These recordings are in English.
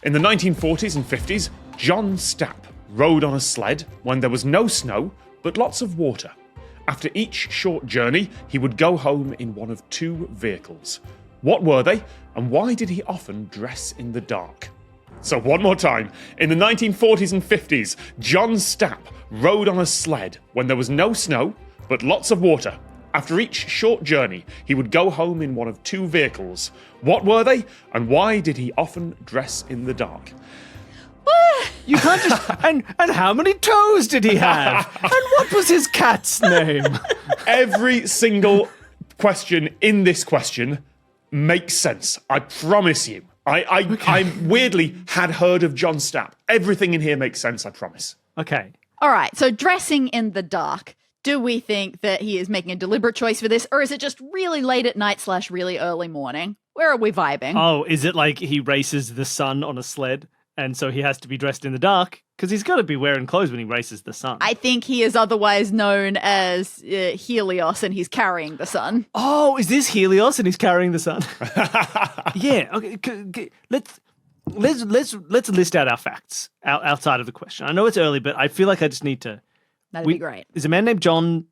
In the 1940s and 50s, John Stapp rode on a sled when there was no snow, but lots of water. After each short journey, he would go home in one of two vehicles. What were they, and why did he often dress in the dark? So one more time. In the 1940s and 50s, John Stapp rode on a sled when there was no snow, but lots of water. After each short journey, he would go home in one of two vehicles. What were they, and why did he often dress in the dark? You can't just... And how many toes did he have? And what was his cat's name? Every single question in this question makes sense. I promise you. I weirdly had heard of John Stapp. Everything in here makes sense, I promise. Okay. All right, so dressing in the dark. Do we think that he is making a deliberate choice for this, or is it just really late at night / really early morning? Where are we vibing? Oh, is it like he races the sun on a sled, and so he has to be dressed in the dark? Because he's got to be wearing clothes when he races the sun. I think he is otherwise known as Helios, and he's carrying the sun. Oh, is this Helios and he's carrying the sun? Yeah. Okay. Let's list out our facts outside of the question. I know it's early, but I feel like I just need to. That'd be great. There's a man named John.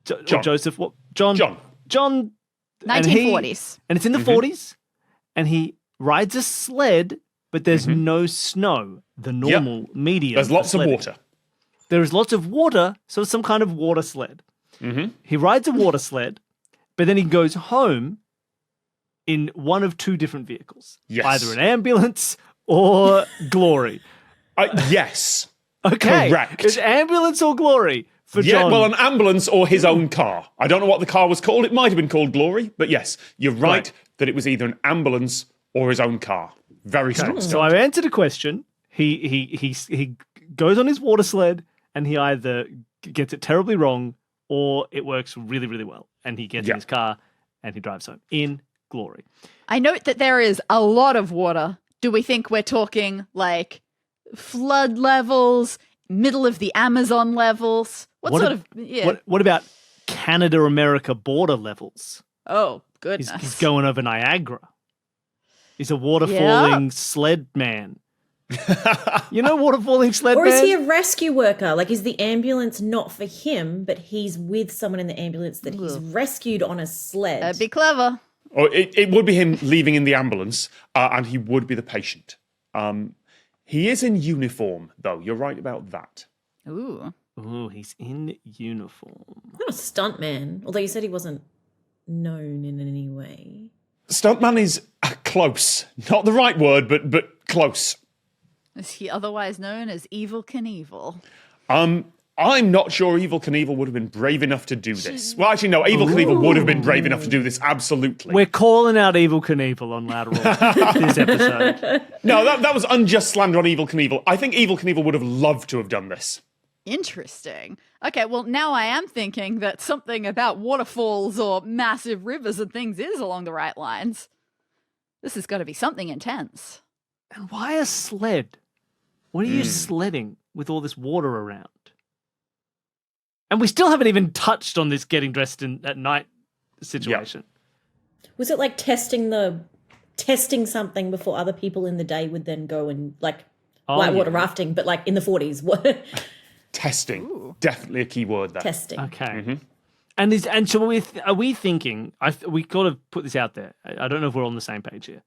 John. Joseph. What? John. 1940s. And it's in the 40s, and he rides a sled, but there's no snow. The normal medium. There's lots of water. There is lots of water, so it's some kind of water sled. Mm-hmm. He rides a water sled, but then he goes home in one of two different vehicles. Yes. Either an ambulance or Glory. Yes. Okay. Correct. It's ambulance or Glory for John. Yeah, well, an ambulance or his own car. I don't know what the car was called. It might have been called Glory, but yes, you're right that it was either an ambulance or his own car. Very strong. So I answered a question. He goes on his water sled, and he either gets it terribly wrong or it works really, really well. And he gets in his car and he drives home in Glory. I note that there is a lot of water. Do we think we're talking like flood levels, middle of the Amazon levels? What about Canada-America border levels? Oh, goodness. He's going over Niagara. He's a water-falling sled man. You know water-falling sled man? Or is he a rescue worker? Like, is the ambulance not for him, but he's with someone in the ambulance that he's rescued on a sled? That'd be clever. Or it would be him leaving in the ambulance, and he would be the patient. He is in uniform, though. You're right about that. Ooh, he's in uniform. Not a stuntman, although you said he wasn't known in any way. Stuntman is close. Not the right word, but close. Is he otherwise known as Evil Knievel? I'm not sure Evil Knievel would have been brave enough to do this. Well, actually, no, Evil Knievel would have been brave enough to do this, absolutely. We're calling out Evil Knievel on Lateral this episode. No, that was unjust slander on Evil Knievel. I think Evil Knievel would have loved to have done this. Interesting. Okay, well, now I am thinking that something about waterfalls or massive rivers and things is along the right lines. This has got to be something intense. And why a sled? What are you sledding with all this water around? And we still haven't even touched on this getting dressed at night situation. Yeah. Was it like testing something before other people in the day would then go and whitewater rafting, but like in the 40s? What? Testing. Ooh. Definitely a key word there. Testing. Okay. Mm-hmm. And so are we thinking, we got to put this out there. I don't know if we're on the same page here.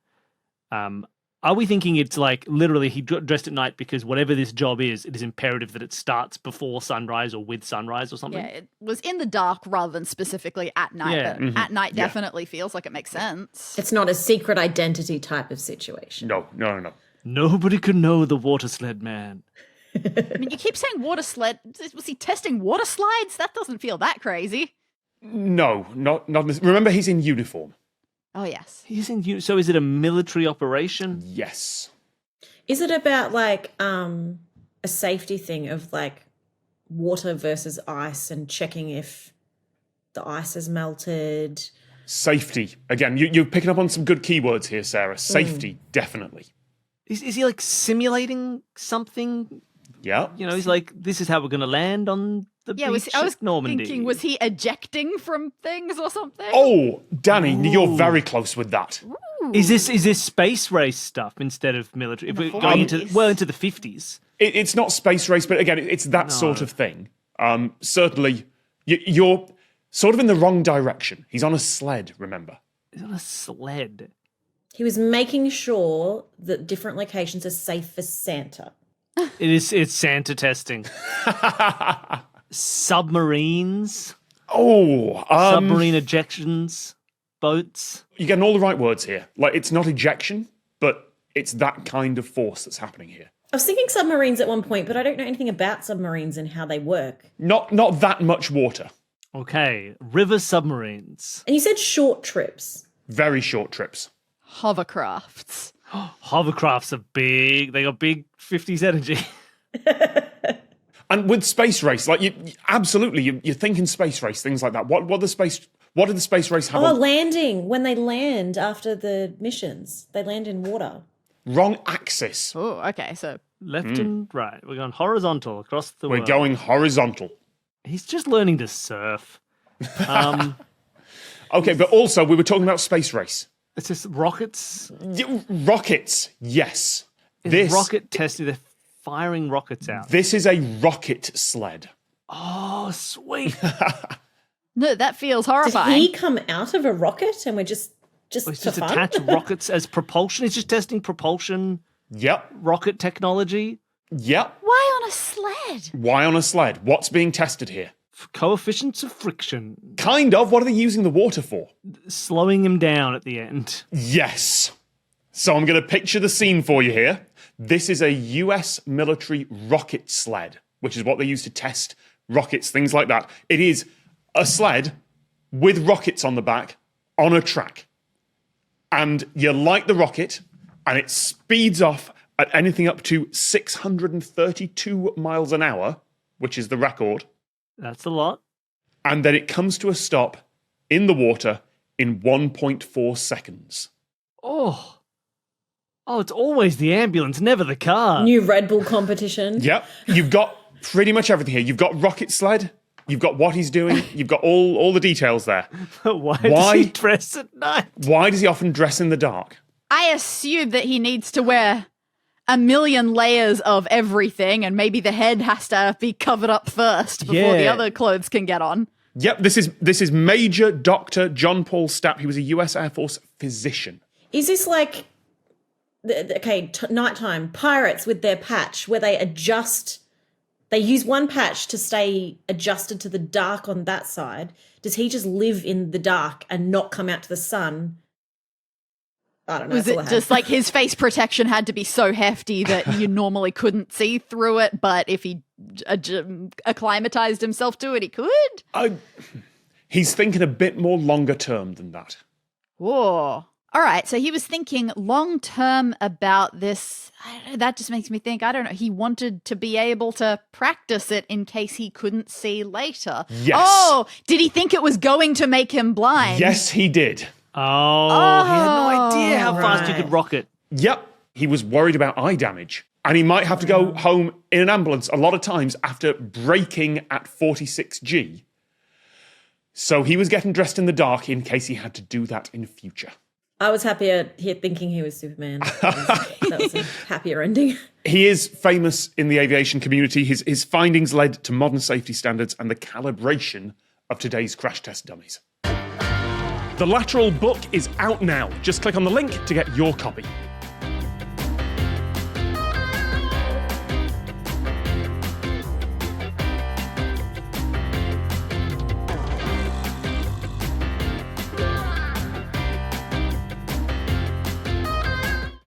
Are we thinking it's like literally he dressed at night because whatever this job is, it is imperative that it starts before sunrise or with sunrise or something? Yeah, it was in the dark rather than specifically at night. Yeah. But at night definitely feels like it makes sense. It's not a secret identity type of situation. No. Nobody could know the water sled man. I mean, you keep saying water sled. Was he testing water slides? That doesn't feel that crazy. No, not. Remember, he's in uniform. Oh, yes. He's in. So is it a military operation? Yes. Is it about like a safety thing of like water versus ice and checking if the ice has melted? Safety. Again, you're picking up on some good keywords here, Sarah. Safety, definitely. Is he like simulating something? Yeah. You know, he's like, this is how we're going to land on the beach I was at Normandy. thinking, was he ejecting from things or something? Oh, Dani, you're very close with that. Is this space race stuff instead of military? If we're going into the 50s. It's not space race, but again, it's that sort of thing. Certainly, you're sort of in the wrong direction. He's on a sled, remember? He's on a sled. He was making sure that different locations are safe for Santa. It's Santa testing. Submarines. Submarine ejections. Boats. You're getting all the right words here. Like, it's not ejection, but it's that kind of force that's happening here. I was thinking submarines at one point, but I don't know anything about submarines and how they work. Not that much water. Okay, river submarines. And you said short trips. Very short trips. Hovercrafts. Hovercrafts are big. They got big 50s energy. And with space race, like you're thinking space race, things like that. What did the space race have? Landing. When they land after the missions, they land in water. Wrong axis. Oh, okay. So Left and right. We're going horizontal across the world. We're going horizontal. He's just learning to surf. Okay, but also we were talking about space race. It's just rockets. Rockets, yes. It's rocket testing. They're firing rockets out. This is a rocket sled. Oh, sweet. no, that feels horrifying. Did he come out of a rocket and we're just He's for just fun? attach rockets as propulsion. He's just testing propulsion. Yep. Rocket technology. Yep. Why on a sled? Why on a sled? What's being tested here? Coefficients of friction. Kind of. What are they using the water for? Slowing him down at the end. Yes. So I'm going to picture the scene for you here. This is a US military rocket sled, which is what they use to test rockets, things like that. It is a sled with rockets on the back on a track. And you light the rocket and it speeds off at anything up to 632 miles an hour, which is the record. That's a lot. And then it comes to a stop in the water in 1.4 seconds. Oh, it's always the ambulance, never the car. New Red Bull competition. Yep. You've got pretty much everything here. You've got rocket sled. You've got what he's doing. You've got all the details there. Why does he dress at night? Why does he often dress in the dark? I assume that he needs to wear a million layers of everything, and maybe the head has to be covered up first before the other clothes can get on. Yep, this is Major Dr. John Paul Stapp. He was a US Air Force physician. Is this like, nighttime, pirates with their patch where they adjust, they use one patch to stay adjusted to the dark on that side? Does he just live in the dark and not come out to the sun? I don't know. Was it just like his face protection had to be so hefty that you normally couldn't see through it, but if he acclimatized himself to it, he could? He's thinking a bit more longer term than that. Whoa. All right, so he was thinking long term about this. That just makes me think, I don't know, he wanted to be able to practice it in case he couldn't see later. Yes. Oh, did he think it was going to make him blind? Yes, he did. Oh, he had no idea how fast you could rocket. Yep. He was worried about eye damage. And he might have to go home in an ambulance a lot of times after braking at 46G. So he was getting dressed in the dark in case he had to do that in future. I was happier here thinking he was Superman. That was a happier ending. He is famous in the aviation community. His findings led to modern safety standards and the calibration of today's crash test dummies. The Lateral book is out now. Just click on the link to get your copy.